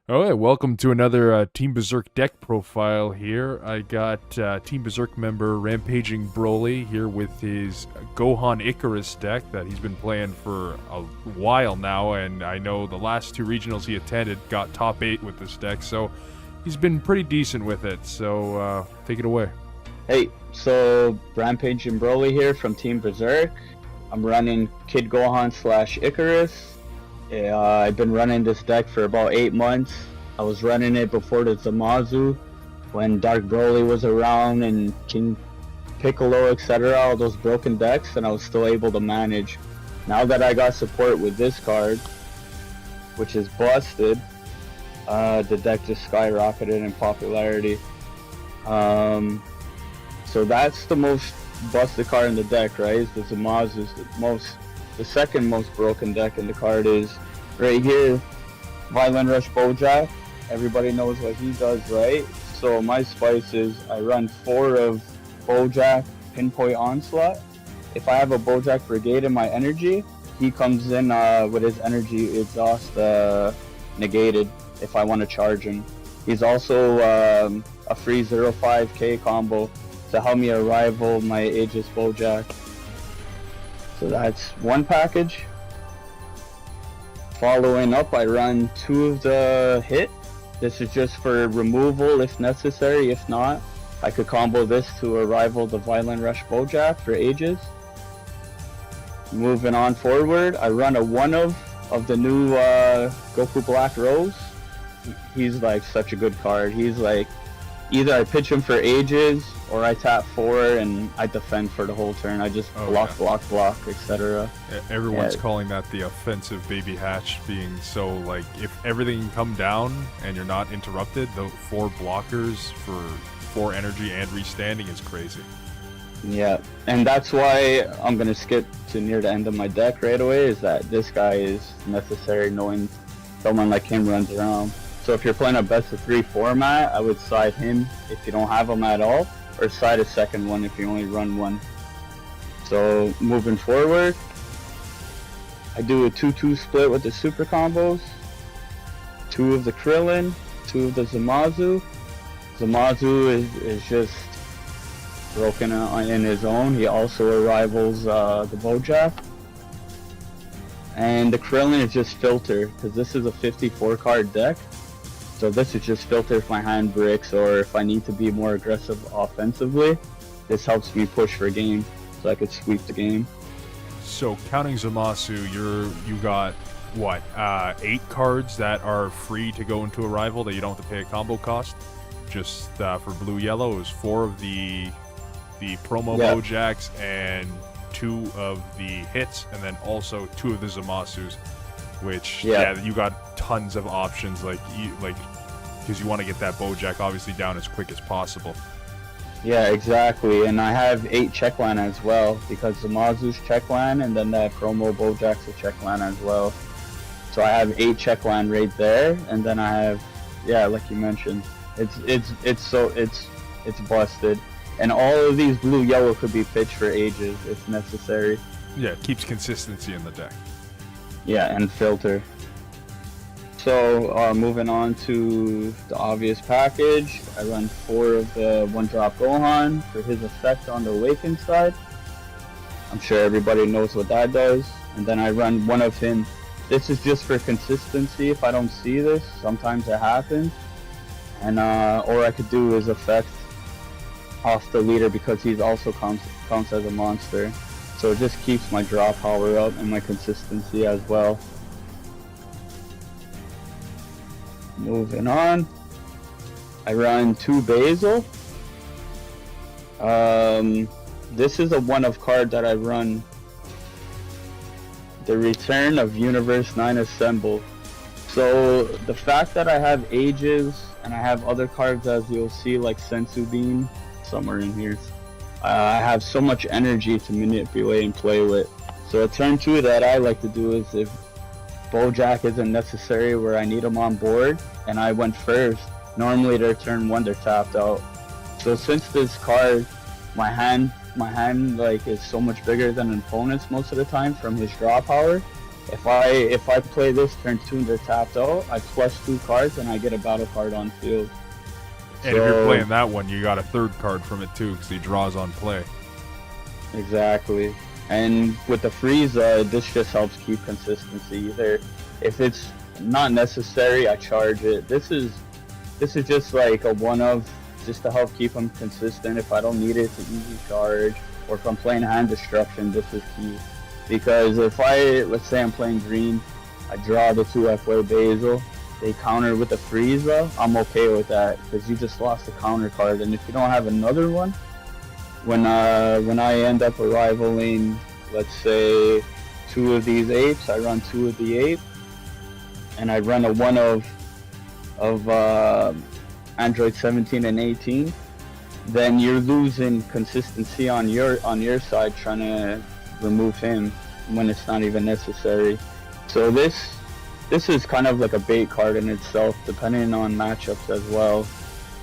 All right, welcome to another Team Berserk deck profile here. I got Team Berserk member Rampaging Broly here with his Gohan Icarus deck that he's been playing for a while now, and I know the last two regionals he attended got top 8 with this deck, so he's been pretty decent with it, so take it away. Hey, so Rampaging Broly here from Team Berserk. I'm running Kid Gohan / Icarus. I've been running this deck for about 8 months. I was running it before the Zamasu, when Dark Broly was around and King Piccolo, etc. All those broken decks, and I was still able to manage. Now that I got support with this card, which is busted, the deck just skyrocketed in popularity. So that's the most busted card in the deck, right? The Zamasu is the second most broken deck in the card is right here, Violent Rush Bojack. Everybody knows what he does, right? So my spice is I run 4 of Bojack Pinpoint Onslaught. If I have a Bojack Brigade in my energy, he comes in with his energy exhaust negated if I want to charge him. He's also a free 0-5k combo to help me rival my Aegis Bojack. So that's one package. Following up, I run 2 of the hit. This is just for removal if necessary. If not, I could combo this to rival the Violent Rush Bojack for Aegis. Moving on forward, I run a 1 of the new Goku Black Rose. He's like such a good card. He's like, either I pitch him for Aegis or I tap 4 and I defend for the whole turn. I just block, etc. Everyone's calling that the offensive baby hatch, being so like if everything can come down and you're not interrupted, the 4 blockers for 4 energy and restanding is crazy. Yeah, and that's why I'm gonna skip to near the end of my deck right away, is that this guy is necessary knowing someone like him runs around. So if you're playing a best of 3 format, I would side him if you don't have him at all, or side a second one if you only run 1. So moving forward, I do a 2-2 split with the super combos. 2 of the Krillin, 2 of the Zamasu. Zamasu is just broken in his own. He also rivals the Bojack. And the Krillin is just filter, because this is a 54 card deck. So this is just filter if my hand breaks or if I need to be more aggressive offensively. This helps me push for game so I could sweep the game. So counting Zamasu, you got what, 8 cards that are free to go into a rival that you don't have to pay a combo cost? Just for blue yellow, it was 4 of the promo Bojacks and 2 of the hits, and then also 2 of the Zamasus, which you got tons of options, because you want to get that Bojack obviously down as quick as possible. Yeah, exactly, and I have 8 check land as well, because Zamasu's check land and then that promo Bojack's a check land as well. So I have 8 check land right there, and then I have, like you mentioned, it's busted. And all of these blue yellow could be pitched for Aegis if necessary. Yeah, it keeps consistency in the deck. Yeah, and filter. So moving on to the obvious package, I run 4 of the 1-drop Gohan for his effect on the Awakened side. I'm sure everybody knows what that does. And then I run 1 of him. This is just for consistency. If I don't see this, sometimes it happens. And all I could do is effect off the leader, because he's also counts as a monster. So it just keeps my draw power up and my consistency as well. Moving on, I run 2 Basil. This is a 1-of card that I run. The Return of Universe 9 Assemble. So the fact that I have Aegis and I have other cards, as you'll see, like Sensu Beam somewhere in here, I have so much energy to manipulate and play with. So a turn 2 that I like to do is if Bojack isn't necessary where I need him on board and I went first, normally their turn 1 they're tapped out. So since this card, my hand like is so much bigger than an opponent's most of the time from his draw power, If I play this turn 2 and they're tapped out, I plus 2 cards and I get a battle card on field. And if you're playing that one, you got a third card from it too, because he draws on play. Exactly. And with the Frieza, this just helps keep consistency. Either if it's not necessary, I charge it. This is just like a one of, just to help keep them consistent. If I don't need it, it's an easy charge. Or if I'm playing hand destruction, this is key. Because if let's say I'm playing green, I draw the 2 FY Basil, they counter with the Frieza, I'm okay with that, because you just lost a counter card. And if you don't have another one, when I end up arrivaling, let's say 2 of these apes, I run 2 of the ape, and I run a one of Android 17 and 18, then you're losing consistency on your side trying to remove him when it's not even necessary. So this is kind of like a bait card in itself, depending on matchups as well.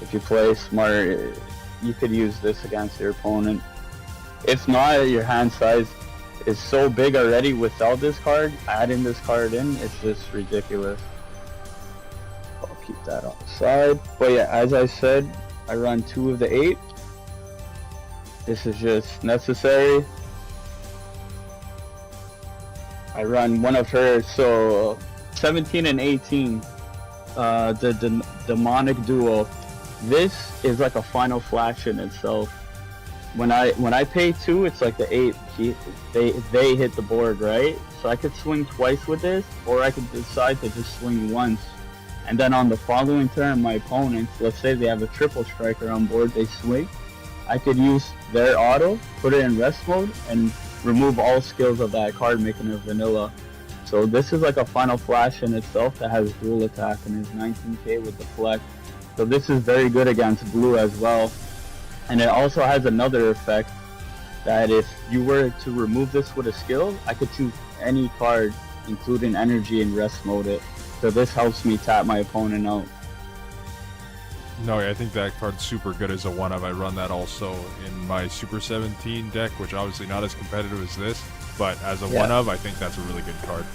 If you play smart, you could use this against your opponent. If not, your hand size is so big already without this card, adding this card in, it's just ridiculous. I'll keep that on the side. But yeah, as I said, I run 2 of the 8. This is just necessary. I run one of her, so 17 and 18, the demonic duo. This is like a final flash in itself. When I pay 2, it's like the 8. They hit the board, right? So I could swing twice with this, or I could decide to just swing once. And then on the following turn, my opponents, let's say they have a triple striker on board, they swing. I could use their auto, put it in rest mode, and remove all skills of that card, making it vanilla. So this is like a final flash in itself that has dual attack and is 19k with deflect. So this is very good against blue as well. And it also has another effect that if you were to remove this with a skill, I could choose any card, including energy, and rest mode it. So this helps me tap my opponent out. No, I think that card's super good as a one-of. I run that also in my Super 17 deck, which obviously not as competitive as this, but as a one-of, I think that's a really good card.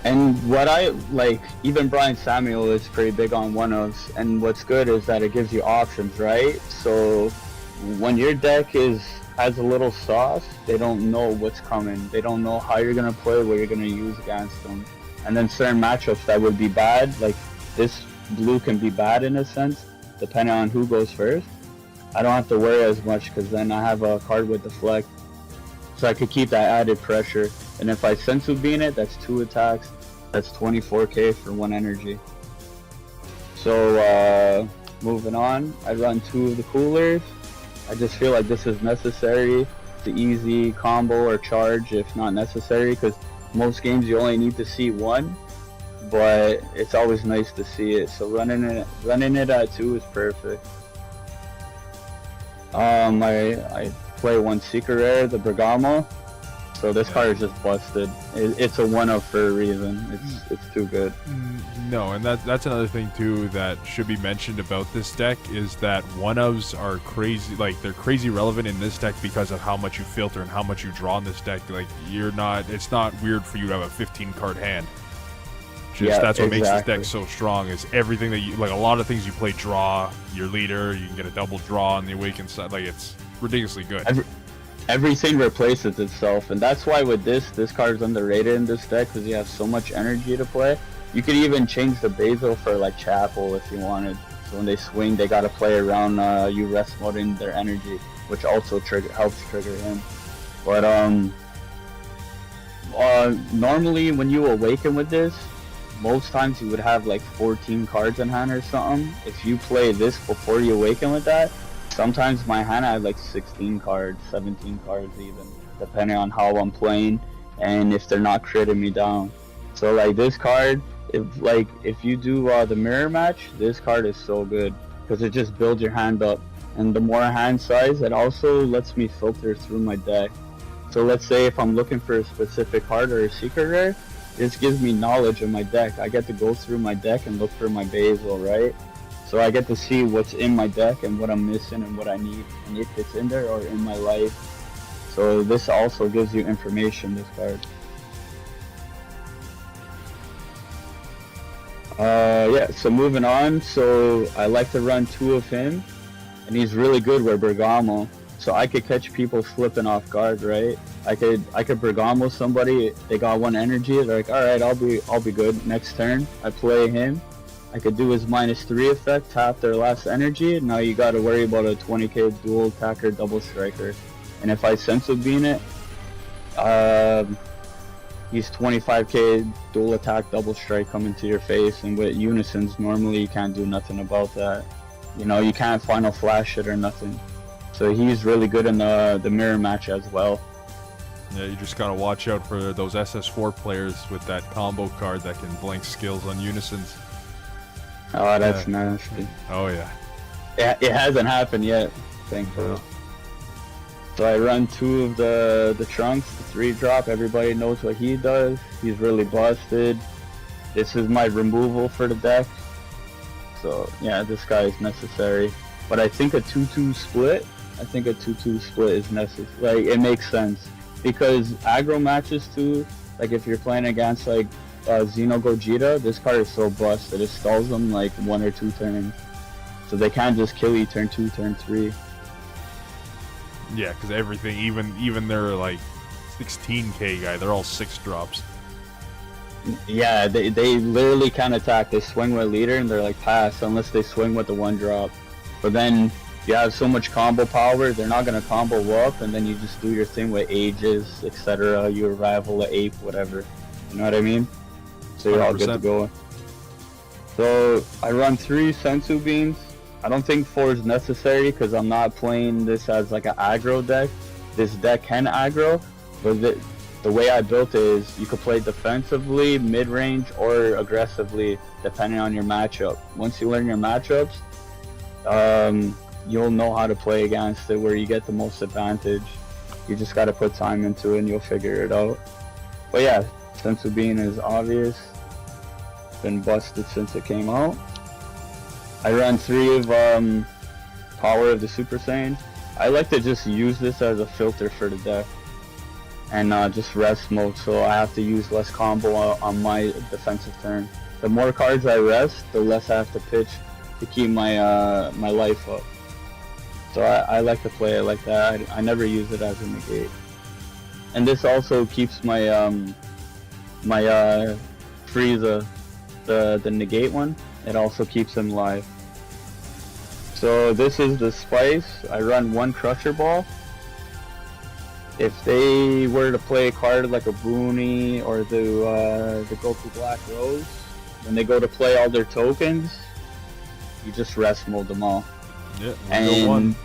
And what I like, even Brian Samuel is pretty big on one-ofs, and what's good is that it gives you options, right? So when your deck has a little sauce, they don't know what's coming. They don't know how you're going to play, what you're going to use against them. And then certain matchups that would be bad, like this blue can be bad in a sense, depending on who goes first. I don't have to worry as much because then I have a card with deflect, so I could keep that added pressure. And if I sensu beam it, that's 2 attacks, that's 24k for 1 energy. So moving on, I run 2 of the coolers. I just feel like this is necessary. It's an easy combo or charge if not necessary, because most games you only need to see 1. But it's always nice to see it. So running it at 2 is perfect. I play 1 secret rare, the Bergamo. So this card is just busted. It's a one-of for a reason. It's too good. No, and that's another thing too that should be mentioned about this deck is that one-ofs are crazy. Like they're crazy relevant in this deck because of how much you filter and how much you draw in this deck. Like it's not weird for you to have a 15 card hand. That's what makes this deck so strong is everything that you like. A lot of things you play draw your leader, you can get a double draw on the awakened side. Like it's ridiculously good. Everything replaces itself, and that's why with this card is underrated in this deck because you have so much energy to play. You could even change the Basil for like Chapel if you wanted. So when they swing, they gotta play around you rest moding their energy, which also helps trigger him. But normally when you awaken with this, most times you would have like 14 cards in hand or something. If you play this before you awaken with that, sometimes my hand I have like 16 cards, 17 cards even, depending on how I'm playing and if they're not critting me down. So like this card, if you do the mirror match, this card is so good because it just builds your hand up. And the more hand size, it also lets me filter through my deck. So let's say if I'm looking for a specific card or a secret rare, this gives me knowledge of my deck. I get to go through my deck and look for my Basil, right? So I get to see what's in my deck and what I'm missing and what I need, and if it's in there or in my life. So this also gives you information, this card. Yeah, so moving on, so I like to run 2 of him, and he's really good with Bergamo, so I could catch people slipping off guard, right? I could Bergamo somebody, they got 1 energy, they're like, alright, I'll be good. Next turn, I play him. I could do his -3 effect, tap their last energy, and now you gotta worry about a 20k dual attacker, double striker. And if I sensu beam it, he's 25k dual attack, double strike coming to your face, and with unisons, normally you can't do nothing about that. You know, you can't final flash it or nothing. So he's really good in the mirror match as well. Yeah, you just gotta watch out for those SS4 players with that combo card that can blink skills on unisons. Oh, that's nasty. Oh yeah. It hasn't happened yet, thankfully. No. So I run 2 of the trunks, the 3-drop. Everybody knows what he does. He's really busted. This is my removal for the deck. So yeah, this guy is necessary. But I think a 2-2 split. I think a 2-2 split is necessary. Like, it makes sense because aggro matches too. Like if you're playing against like Xeno Gogeta, this card is so busted. It stalls them like 1 or 2 turns. So they can't just kill you turn 2, turn 3. Yeah, because everything, even their like 16k guy, they're all 6 drops. Yeah, they literally can't attack. They swing with leader and they're like pass unless they swing with the 1-drop. But then you have so much combo power, they're not gonna combo up, and then you just do your thing with ages, etc. You rival an ape, whatever. You know what I mean? So you're all good to go. So I run 3 sensu beams. I don't think 4 is necessary because I'm not playing this as like an aggro deck. This deck can aggro, but the way I built it is you could play defensively, mid-range, or aggressively depending on your matchup. Once you learn your matchups, you'll know how to play against it where you get the most advantage. You just got to put time into it and you'll figure it out. But yeah, sensu beam is obvious. Been busted since it came out. I run 3 of Power of the Super Saiyan. I like to just use this as a filter for the deck and just rest mode, so I have to use less combo on my defensive turn. The more cards I rest, the less I have to pitch to keep my my life up. So I like to play it like that. I never use it as a negate. And this also keeps my my Frieza, the negate one. It also keeps him live. So this is the spice. I run 1 Crusher Ball. If they were to play a card like a Bruni or the Goku Black Rose, when they go to play all their tokens, you just rest mode them all. Yeah, and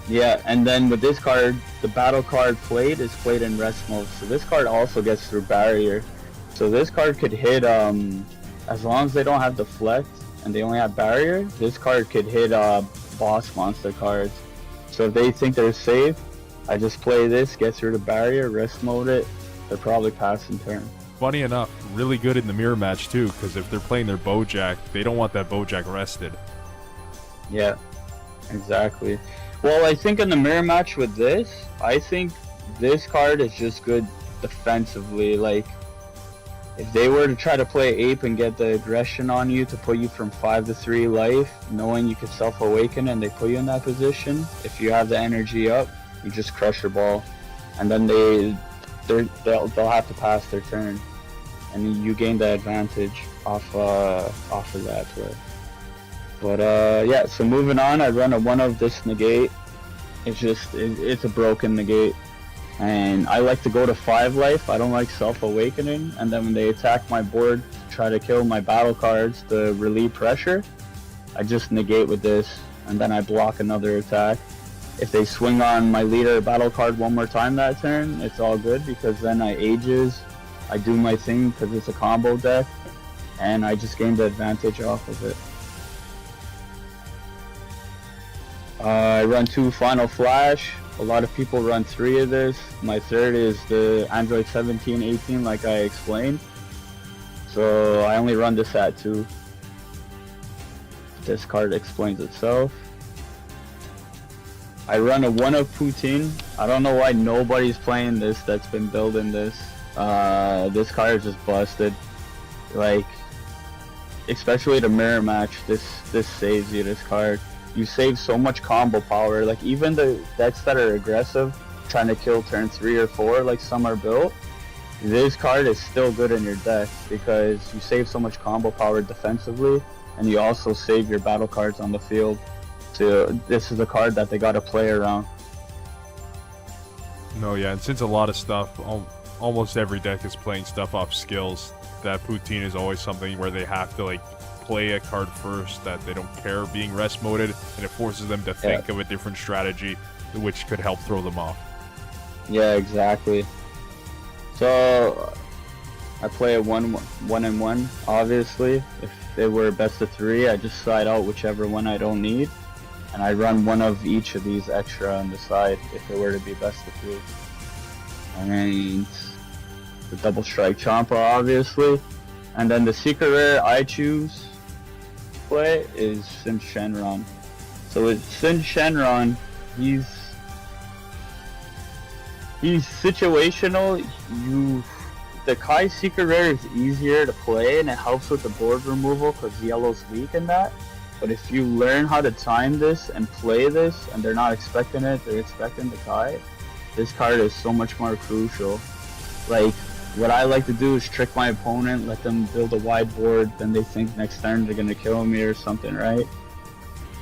yeah, and then with this card, the battle card played is played in rest mode. So this card also gets through barrier. So this card could hit as long as they don't have deflect and they only have barrier, this card could hit boss monster cards. So if they think they're safe, I just play this, get through the barrier, rest mode it, they're probably passing turn. Funny enough, really good in the mirror match too, because if they're playing their Bojack, they don't want that Bojack rested. Yeah, exactly. Well, I think in the mirror match with this, I think this card is just good defensively. Like, if they were to try to play Ape and get the aggression on you to put you from 5 to 3 life, knowing you could self-awaken and they put you in that position, if you have the energy up, you just crush your ball. And then they'll have to pass their turn. And you gain the advantage off of that play. But yeah, so moving on, I run a 1 of this negate. It's a broken negate. And I like to go to 5 life. I don't like self-awakening. And then when they attack my board to try to kill my battle cards to relieve pressure, I just negate with this. And then I block another attack. If they swing on my leader battle card one more time that turn, it's all good because then I ages. I do my thing because it's a combo deck. And I just gain the advantage off of it. I run 2 Final Flash. A lot of people run 3 of this. My third is the Android 17, 18 like I explained. So I only run this at 2. This card explains itself. I run a 1 of Poutine. I don't know why nobody's playing this that's been building this. This card is just busted. Like, especially to mirror match, this saves you, this card. You save so much combo power. Like even the decks that are aggressive, trying to kill turn 3 or 4, like some are built, this card is still good in your deck because you save so much combo power defensively, and you also save your battle cards on the field. So this is a card that they gotta play around. No, yeah, and since a lot of stuff, almost every deck is playing stuff off skills, that Poutine is always something where they have to like play a card first that they don't care being rest moded, and it forces them to think of a different strategy which could help throw them off. Yeah, exactly. So I play a one and one. Obviously, if they were best of 3, I just slide out whichever one I don't need, and I run one of each of these extra on the side if it were to be best of 3. And the double strike Champa, obviously, and then the secret rare I choose play is Sin Shenron. So with Sin Shenron, he's situational. The Kai secret rare is easier to play and it helps with the board removal because yellow's weak in that. But if you learn how to time this and play this, and they're not expecting it, they're expecting the Kai, this card is so much more crucial. Like, what I like to do is trick my opponent, let them build a wide board, then they think next turn they're gonna kill me or something, right?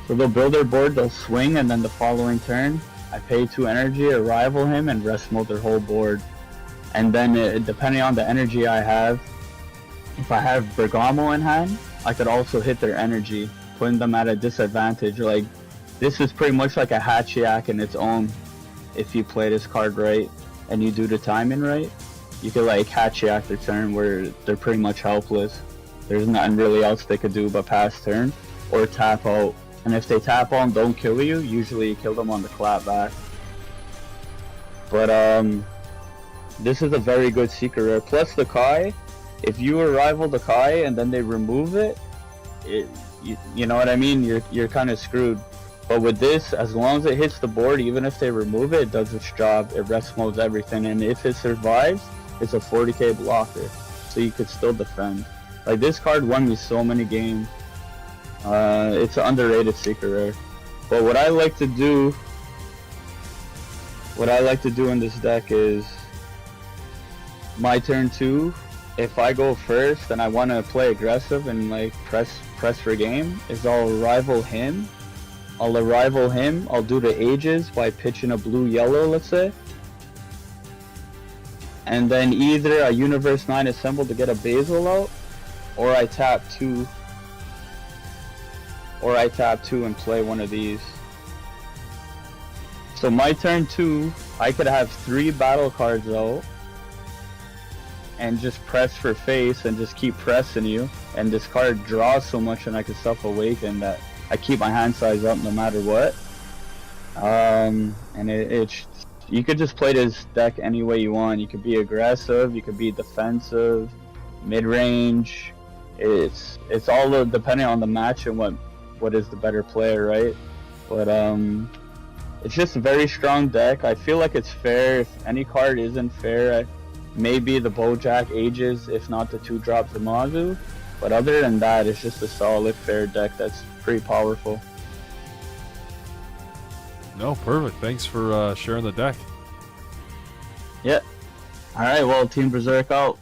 So they'll build their board, they'll swing, and then the following turn, I pay 2 energy, rival him, and rest mode their whole board. And then, depending on the energy I have, if I have Bergamo in hand, I could also hit their energy, putting them at a disadvantage. Like, this is pretty much like a Hachiak in its own. If you play this card right, and you do the timing right, you could like Hachiak their turn where they're pretty much helpless. There's nothing really else they could do but pass turn, or tap out. And if they tap out and don't kill you, usually you kill them on the clap back. But this is a very good secret rare. Plus the Kai, if you rival the Kai and then they remove it, you know what I mean? You're kind of screwed. But with this, as long as it hits the board, even if they remove it, it does its job. It rest modes everything, and if it survives, it's a 40k blocker, so you could still defend. Like, this card won me so many games. It's an underrated secret rare. But what I like to do in this deck is my turn 2. If I go first and I want to play aggressive and like press for game, is I'll rival him. I'll do the ages by pitching a blue-yellow, let's say. And then either a Universe 9 assemble to get a Basil out, or I tap 2 and play one of these. So my turn 2, I could have 3 battle cards out, and just press for face and just keep pressing you, and this card draws so much and I can self-awaken that I keep my hand size up no matter what. And you could just play this deck any way you want. You could be aggressive, you could be defensive, mid-range. It's all depending on the match and what is the better player, right? But it's just a very strong deck. I feel like it's fair. If any card isn't fair, maybe the Bojack Ages, if not the 2-drop Zamasu. But other than that, it's just a solid, fair deck that's pretty powerful. No, perfect. Thanks for sharing the deck. Yeah. Alright, well, Team Berserk out.